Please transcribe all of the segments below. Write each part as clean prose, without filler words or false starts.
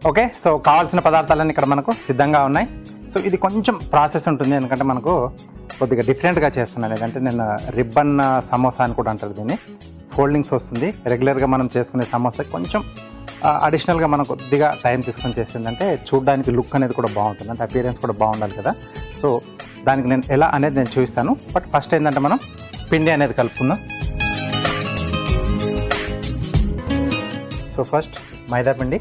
Okay, so కావాల్సిన పదార్థాలన్నీ ఇక్కడ మనకు సిద్ధంగా ఉన్నాయి. సో ఇది కొంచెం ప్రాసెస్ ఉంటుంది, ఎందుకంటే మనకు కొద్దిగా డిఫరెంట్గా చేస్తున్నాను. ఏదంటే నేను రిబ్బన్ సమోసా అని కూడా అంటారు దీన్ని. ఫోల్డింగ్స్ వస్తుంది. రెగ్యులర్గా మనం చేసుకునే సమోసా కొంచెం అడిషనల్గా మనం కొద్దిగా టైం తీసుకొని చేసిందంటే చూడడానికి లుక్ అనేది కూడా బాగుంటుంది, అంటే అపియరెన్స్ కూడా బాగుండాలి కదా. సో దానికి నేను ఎలా అనేది నేను చూపిస్తాను. బట్ ఫస్ట్ ఏంటంటే మనం పిండి అనేది కలుపుకుందాం. సో ఫస్ట్ మైదా పిండి.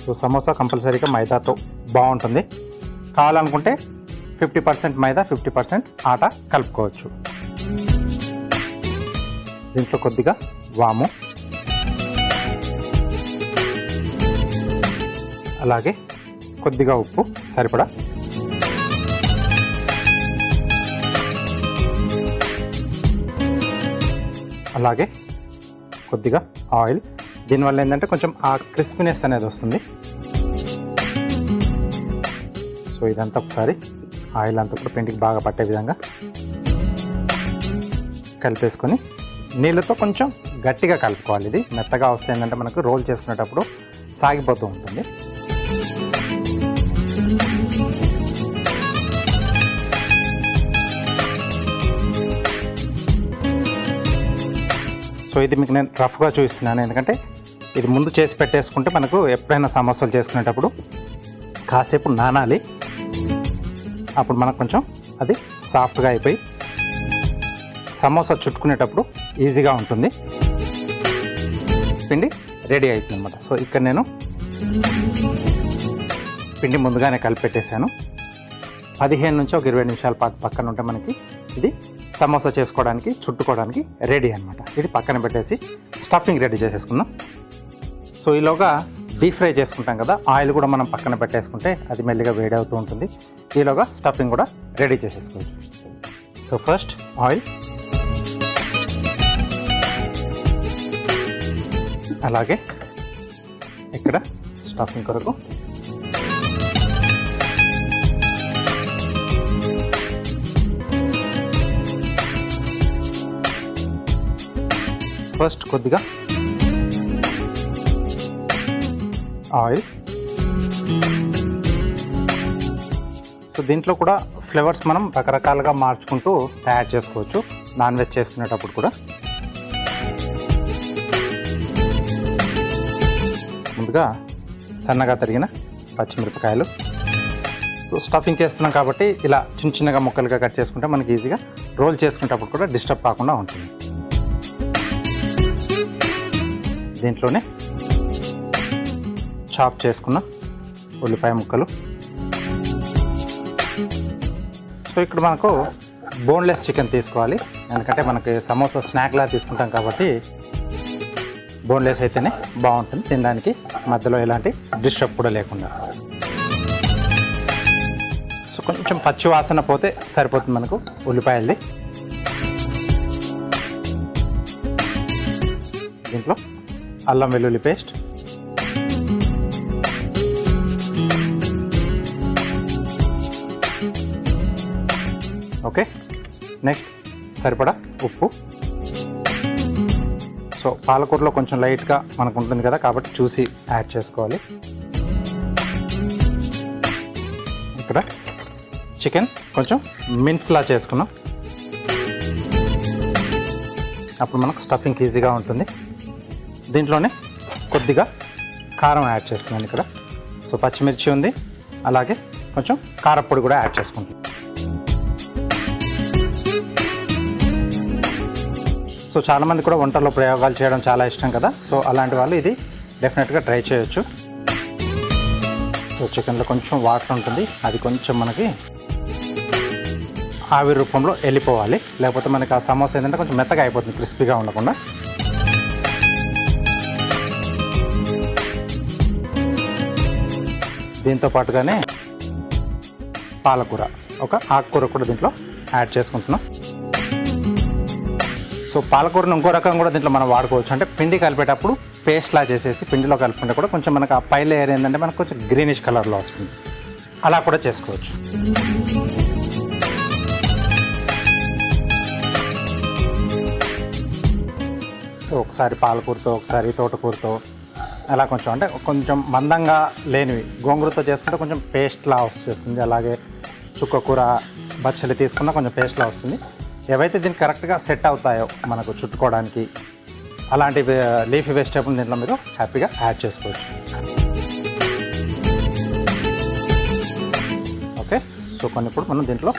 సో సమోసా కంపల్సరీగా మైదాతో బాగుంటుంది. కావాలనుకుంటే 50% మైదా 50% ఆట కలుపుకోవచ్చు. దీంట్లో కొద్దిగా వాము, అలాగే కొద్దిగా ఉప్పు సరిపడా, అలాగే కొద్దిగా ఆయిల్. దీనివల్ల ఏంటంటే కొంచెం ఆ క్రిస్పీనెస్ అనేది వస్తుంది. సో ఇదంతా ఒకసారి ఆయిల్ అంతా కూడా పిండికి బాగా పట్టే విధంగా కలిపేసుకొని నీళ్ళతో కొంచెం గట్టిగా కలుపుకోవాలి. ఇది మెత్తగా వస్తే ఏంటంటే మనకు రోల్ చేసుకునేటప్పుడు సాగిపోతూ ఉంటుంది. సో ఇది మీకు నేను రఫ్గా చూపిస్తున్నాను, ఎందుకంటే ఇది ముందు చేసి పెట్టేసుకుంటే మనకు ఎప్పుడైనా సమోసాలు చేసుకునేటప్పుడు కాసేపు నానాలి. అప్పుడు మనకు కొంచెం అది సాఫ్ట్గా అయిపోయి సమోసా చుట్టుకునేటప్పుడు ఈజీగా ఉంటుంది. పిండి రెడీ అవుతుంది అన్నమాట. సో ఇక్కడ నేను పిండి ముందుగానే కలిపెట్టేశాను. 15 నుంచి ఒక 20 నిమిషాల పాటు పక్కన ఉంటే మనకి ఇది సమోసా చేసుకోవడానికి చుట్టుకోవడానికి రెడీ అనమాట. ఇది పక్కన పెట్టేసి స్టఫింగ్ రెడీ చేసేసుకుందాం. సో ఈలోగా డీప్ ఫ్రై చేసుకుంటాం కదా, ఆయిల్ కూడా మనం పక్కన పెట్టేసుకుంటే అది మెల్లిగా వేడి అవుతూ ఉంటుంది. ఈలోగా స్టఫింగ్ కూడా రెడీ చేసేసుకోవచ్చు. సో ఫస్ట్ ఆయిల్, అలాగే ఇక్కడ స్టఫింగ్ కొరకు ఫస్ట్ కొద్దిగా ఆయిల్. సో దీంట్లో కూడా ఫ్లేవర్స్ మనం రకరకాలుగా మార్చుకుంటూ తయారు చేసుకోవచ్చు నాన్ వెజ్ చేసుకునేటప్పుడు కూడా. ముందుగా సన్నగా తరిగిన పచ్చిమిరపకాయలు. సో స్టఫింగ్ చేస్తున్నాం కాబట్టి ఇలా చిన్న చిన్నగా ముక్కలుగా కట్ చేసుకుంటే మనకి ఈజీగా రోల్ చేసుకునేటప్పుడు కూడా డిస్టర్బ్ కాకుండా ఉంటుంది. దీంట్లోనే చాప్ చేసుకున్న ఉల్లిపాయ ముక్కలు. సో ఇక్కడ మనకు బోన్లెస్ చికెన్ తీసుకోవాలి, ఎందుకంటే మనకి సమోసా స్నాక్లా తీసుకుంటాం కాబట్టి బోన్లెస్ అయితేనే బాగుంటుంది తినడానికి, మధ్యలో ఎలాంటి డిస్టర్బ్ కూడా లేకుండా. సో కొంచెం పచ్చి వాసన పోతే సరిపోతుంది మనకు ఉల్లిపాయలది. దీంట్లో అల్లం వెల్లుల్లి పేస్ట్, ఓకే. నెక్స్ట్ సరిపడా ఉప్పు. సో పాలకూరలో కొంచెం లైట్గా మనకు ఉంటుంది కదా, కాబట్టి చూసి యాడ్ చేసుకోవాలి. ఇక్కడ చికెన్ కొంచెం మిన్స్లా చేసుకున్నాం, అప్పుడు మనకు స్టఫింగ్ ఈజీగా ఉంటుంది. దీంట్లోనే కొద్దిగా కారం యాడ్ చేస్తున్నాను ఇక్కడ. సో పచ్చిమిర్చి ఉంది, అలాగే కొంచెం కారపొడి కూడా యాడ్ చేసుకుంటాం. సో చాలామంది కూడా వంటల్లో ప్రయోగాలు చేయడం చాలా ఇష్టం కదా, సో అలాంటి వాళ్ళు ఇది డెఫినెట్గా ట్రై చేయొచ్చు. సో చికెన్లో కొంచెం వాటర్ ఉంటుంది, అది కొంచెం మనకి ఆవిరి రూపంలో వెళ్ళిపోవాలి, లేకపోతే మనకి ఆ సమోసా ఏంటంటే కొంచెం మెత్తగా అయిపోతుంది, క్రిస్పీగా ఉండకుండా. దీంతో పాటుగానే పాలకూర, ఒక ఆకుకూర కూడా దీంట్లో యాడ్ చేసుకుంటున్నాం. సో పాలకూరను ఇంకో రకం కూడా దీంట్లో మనం వాడుకోవచ్చు, అంటే పిండి కలిపేటప్పుడు పేస్ట్లా చేసేసి పిండిలో కలుపుకుంటే కూడా కొంచెం మనకు ఆ పై లేయర్ ఏంటంటే మనకు కొంచెం గ్రీనిష్ కలర్లో వస్తుంది, అలా కూడా చేసుకోవచ్చు. ఒకసారి పాలకూరతో, ఒకసారి తోటకూరతో అలా కొంచెం అంటే కొంచెం మందంగా లేనివి గోంగూరతో చేసుకుంటే కొంచెం పేస్ట్లా వస్తుంది. అలాగే చుక్కకూర బచ్చలి తీసుకున్నా కొంచెం పేస్ట్లా వస్తుంది. ఏవైతే దీనికి కరెక్ట్గా సెట్ అవుతాయో మనకు చుట్టుకోవడానికి అలాంటి లీఫీ వెజిటేబుల్ దీంట్లో మీరు హ్యాపీగా యాడ్ చేసుకోవచ్చు. ఓకే, సో కొన్ని ఇప్పుడు మనం దీంట్లో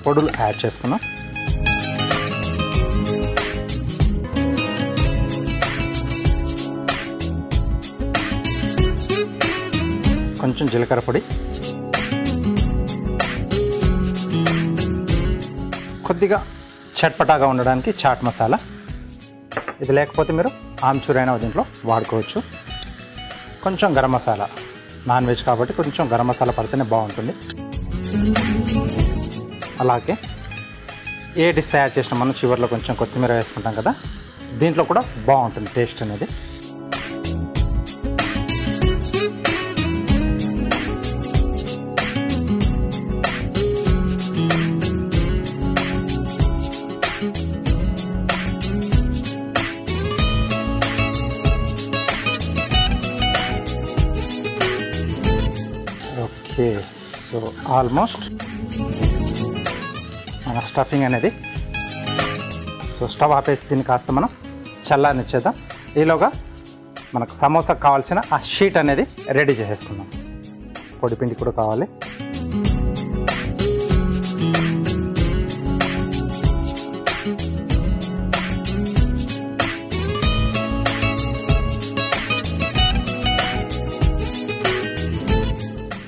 పొడులు యాడ్ చేసుకున్నాం. కొంచెం జీలకర్ర పొడి, కొద్దిగా చట్పటాగా ఉండడానికి చాట్ మసాలా. ఇది లేకపోతే మీరు ఆమ్చూర్ అయినా దీంట్లో వాడుకోవచ్చు. కొంచెం గరం మసాలా, నాన్ వెజ్ కాబట్టి కొంచెం గరం మసాలా పడితేనే బాగుంటుంది. అలాగే ఏ డిష్ తయారు చేసినా మనం చివరిలో కొంచెం కొత్తిమీర వేసుకుంటాం కదా, దీంట్లో కూడా బాగుంటుంది టేస్ట్ అనేది. ఓకే, సో ఆల్మోస్ట్ మన స్టఫింగ్ అనేది. సో స్టవ్ ఆపేసి దీన్ని కాస్త మనం చల్లారనిచ్చేద్దాం. ఈలోగా మనకు సమోసాకు కావాల్సిన ఆ షీట్ అనేది రెడీ చేసేసుకుందాం. పొడిపిండి కూడా కావాలి.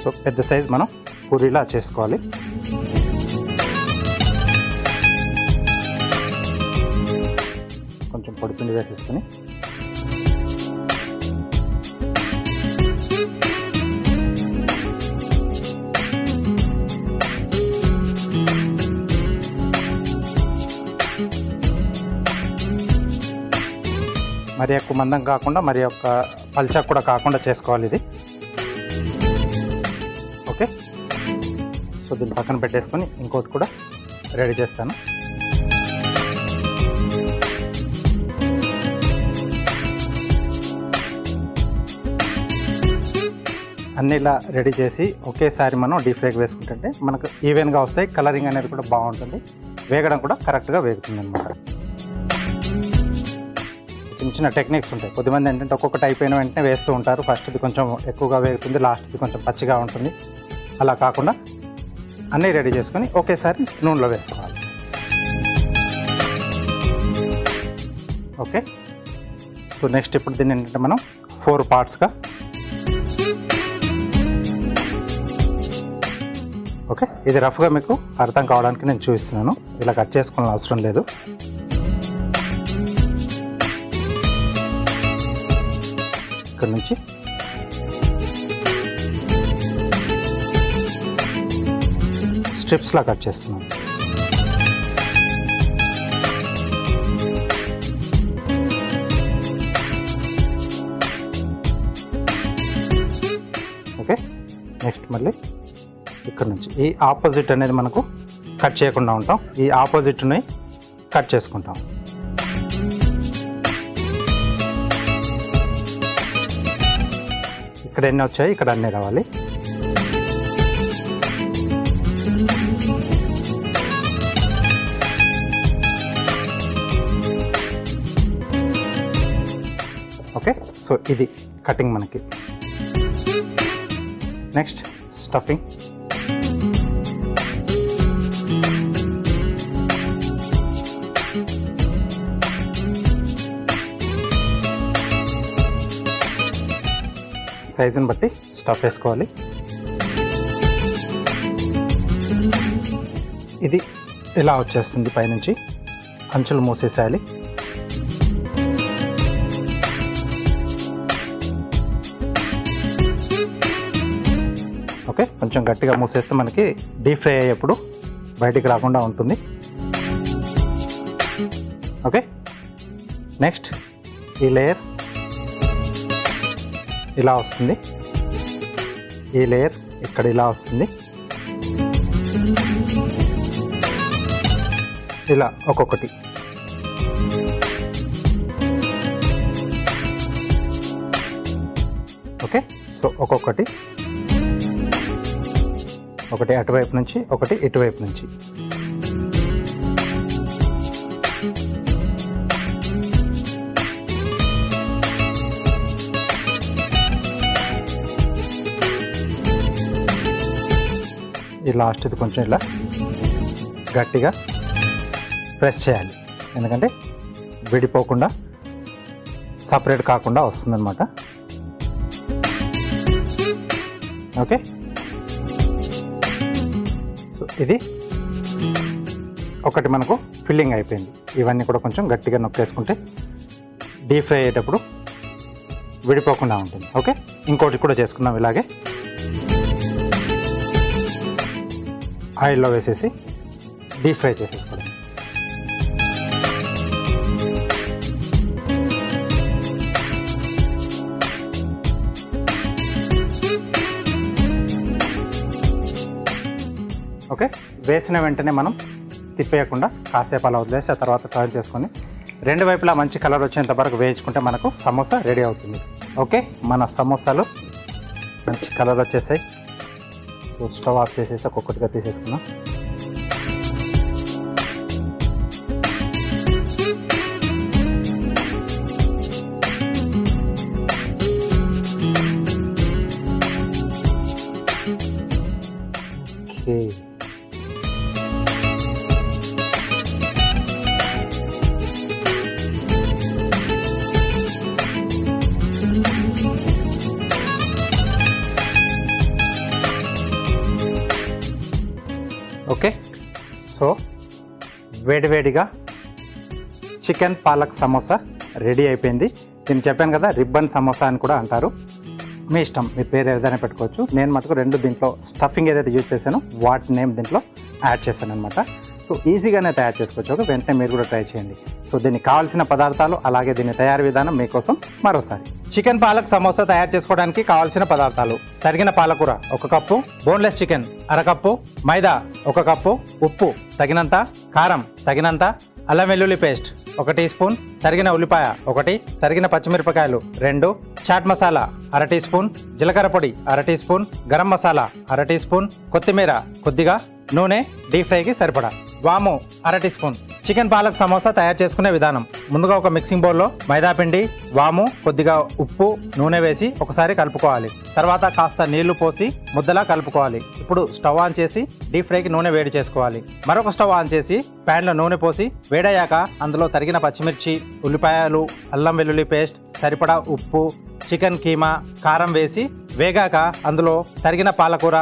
సో పెద్ద సైజ్ మనం పూరీలా చేసుకోవాలి. కొంచెం పొడిపిండి వేసేసుకొని మరి ఎక్కువ మందం కాకుండా మరి యొక్క పల్చగా కూడా కాకుండా చేసుకోవాలి ఇది. ఓకే, సో దీన్ని పక్కన పెట్టేసుకొని ఇంకోటి కూడా రెడీ చేస్తాను. అన్నీ ఇలా రెడీ చేసి ఒకేసారి మనం డీప్ ఫ్రైకి వేసుకుంటుంటే మనకు ఈవెన్గా వస్తాయి. కలరింగ్ అనేది కూడా బాగుంటుంది, వేగడం కూడా కరెక్ట్గా వేగుతుంది అనమాట. చిన్న చిన్న టెక్నిక్స్ ఉంటాయి. కొద్దిమంది ఏంటంటే ఒక్కొక్కటి అయిపోయిన వెంటనే వేస్తూ ఉంటారు. ఫస్ట్ది కొంచెం ఎక్కువగా వేగుతుంది, లాస్ట్ది కొంచెం పచ్చిగా ఉంటుంది. అలా కాకుండా అన్నీ రెడీ చేసుకొని ఒకేసారి నూనెలో వేసుకోవాలి. ఓకే, సో నెక్స్ట్ ఇప్పుడు దీన్ని ఏంటంటే మనం 4 పార్ట్స్గా. ఓకే, ఇది రఫ్గా మీకు అర్థం కావడానికి నేను చూపిస్తున్నాను. ఇలా కట్ చేసుకోవాల్సిన అవసరం లేదు. ఇక్కడ నుంచి స్ట్రిప్స్లా కట్ చేస్తున్నాను. ఓకే, నెక్స్ట్ మళ్ళీ ఇక్కడ నుంచి ఈ ఆపోజిట్ అనేది మనకు కట్ చేయకుండా ఉంటాం. ఈ ఆపోజిట్ని కట్ చేసుకుంటాం. ఇక్కడ ఎన్ని వచ్చాయి, ఇక్కడ అన్నీ రావాలి. ఓకే, సో ఇది కటింగ్ మనకి. Next stuffing. సైజుని బట్టి స్టఫ్ వేసుకోవాలి. ఇది ఇలా వచ్చేస్తుంది పైనుంచి, అంచులు మూసేసేయాలి. ఓకే, కొంచెం గట్టిగా మూసేస్తే మనకి డీప్ ఫ్రై అయ్యేప్పుడు బయటికి రాకుండా ఉంటుంది. ఓకే, నెక్స్ట్ ఈ లేయర్ ఇలా వస్తుంది. ఈ లేయర్ ఇక్కడ ఇలా వస్తుంది. ఇలా ఒక్కొక్కటి ఓకే, సో ఒక్కొక్కటి, ఒకటి అటువైపు నుంచి, ఒకటి ఇటువైపు నుంచి. ఈ లాస్ట్ది కొంచెం ఇలా గట్టిగా ప్రెస్ చేయాలి, ఎందుకంటే విడిపోకుండా సపరేట్ కాకుండా వస్తుందన్నమాట. ఓకే, సో ఇది ఒకటి మనకు ఫిల్లింగ్ అయిపోయింది. ఇవన్నీ కూడా కొంచెం గట్టిగా నొక్కేసుకుంటే డీప్ ఫ్రై అయ్యేటప్పుడు విడిపోకుండా ఉంటుంది. ఓకే, ఇంకోటి కూడా చేసుకుందాం ఇలాగే. ఆయిల్లో వేసేసి డీప్ ఫ్రై చేసేసుకోవడం. ఓకే, వేసిన వెంటనే మనం తిప్పేయకుండా కాసేపు అలా వదిలేసి ఆ తర్వాత టర్న్ చేసుకొని రెండు వైపులా మంచి కలర్ వచ్చేంత వరకు వేయించుకుంటే మనకు సమోసా రెడీ అవుతుంది. ఓకే, మన సమోసాలు మంచి కలర్ వచ్చేసాయి. సో స్టవ్ ఆఫ్ చేసేసి ఒక్కొక్కటిగా తీసేసుకున్నాం. ఓకే, ఓకే, సో వేడివేడిగా చికెన్ పాలక్ సమోసా రెడీ అయిపోయింది. నేను చెప్పాను కదా, రిబ్బన్ సమోసా అని కూడా అంటారు. మీ ఇష్టం, మీ పేరు ఏదైనా పెట్టుకోవచ్చు. నేను మటుకు రెండు దీంట్లో స్టఫింగ్ ఏదైతే యూజ్ చేశానో వాటి నేమ్ దీంట్లో యాడ్ చేశాను అనమాట. సో ఈజీగానే తయారు చేసుకోవచ్చు. ఓకే, వెంటనే మీరు కూడా ట్రై చేయండి. సో దీనికి కావాల్సిన పదార్థాలు అలాగే దీని తయారీ విధానం మీకోసం మరోసారి. చికెన్ పాలక్ సమోసా తయారు చేసుకోవడానికి కావాల్సిన పదార్థాలు: తరిగిన పాలకూర 1 కప్పు, బోన్లెస్ చికెన్ 1/2 కప్పు, మైదా 1 కప్పు, ఉప్పు తగినంత, కారం తగినంత, అల్లం వెల్లుల్లి పేస్ట్ 1 టీ స్పూన్, తరిగిన ఉల్లిపాయ 1, తరిగిన పచ్చిమిరపకాయలు 2, చాట్ మసాలా 1/2 టీ స్పూన్, జీలకర్ర పొడి 1/2 teaspoon, garam masala 1/2 teaspoon, కొత్తిమీర కొద్దిగా, నూనె డీప్ ఫ్రైకి సరిపడా, వాము 1/2 teaspoon. Chicken palak samosa తయారు చేసుకునే విధానం: ముందుగా ఒక మిక్సింగ్ బౌల్లో మైదా పిండి, వాము, కొద్దిగా ఉప్పు, నూనె వేసి ఒకసారి కలుపుకోవాలి. తర్వాత కాస్త నీళ్లు పోసి ముద్దలా కలుపుకోవాలి. ఇప్పుడు స్టవ్ ఆన్ చేసి డీప్ ఫ్రైకి నూనె వేడి చేసుకోవాలి. మరొక స్టవ్ ఆన్ చేసి ప్యాన్లో నూనె పోసి వేడయ్యాక అందులో తరిగిన పచ్చిమిర్చి, ఉల్లిపాయలు, అల్లం వెల్లుల్లి పేస్ట్, సరిపడా ఉప్పు, చికెన్ కీమా, కారం వేసి వేగాక అందులో తరిగిన పాలకూర,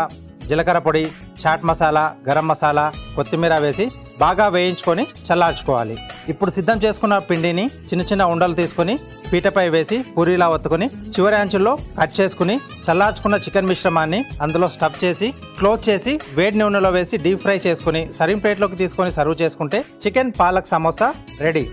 జీలకర్ర పొడి, చాట్ మసాలా, గరం మసాలా, కొత్తిమీర వేసి బాగా వేయించుకొని చల్లార్చుకోవాలి. ఇప్పుడు సిద్ధం చేసుకున్న పిండిని చిన్న చిన్న ఉండలు తీసుకొని పీటపై వేసి పూరీలా ఒత్తుకొని చివరి అంచుల్లో కట్ చేసుకుని చల్లార్చుకున్న చికెన్ మిశ్రమాన్ని అందులో స్టఫ్ చేసి క్లోజ్ చేసి వేడి నూనెలో వేసి డీప్ ఫ్రై చేసుకుని సర్వింగ్ ప్లేట్లోకి తీసుకొని సర్వ్ చేసుకుంటే చికెన్ పాలక్ సమోసా రెడీ.